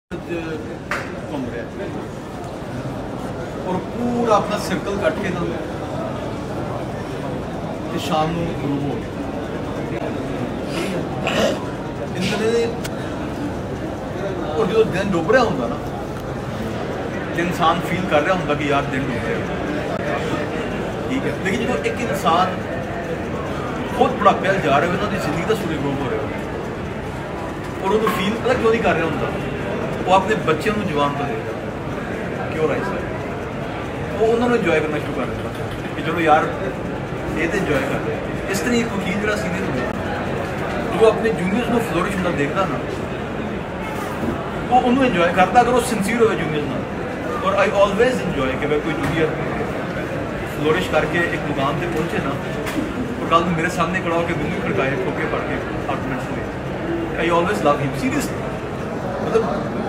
घूम रहा और पूरा अपना सर्कल कट के ना शाम को ग्रूव हो और जो दिन डुब रहा होंगे ना इंसान फील कर रहा होंगे कि यार दिन डुब रहा ठीक है, लेकिन जो एक इंसान खुद बुढ़ापे जा रहे हो उन्होंने जिंदगी का सूर्य ग्रूव हो रहा हो और उन्होंने फील पता क्यों नहीं कर रहा होंगे वो अपने बच्चों को जवान तो देगा क्यों राइस है वो उन्होंने इंजॉय करना शुरू कर दिया कि चलो यार ये तो इंजॉय कर रहे हैं। इस तरह एक वकील जो सीनियर होगा जो अपने जूनियर्स को फ्लोरिश होना देखता ना वो उन्होंने इंजॉय करता अगर वो सिंसीयर हो जूनियर्स ना। और आई ऑलवेज इंजॉय कि अगर कोई जूनियर फ्लोरिश करके एक मुकाम से पहुंचे ना और कल मेरे सामने खड़ा होकर दूंगी खड़काए ठोके पड़ के आर्गूमेंट्स हुए I always love him seriously मतलब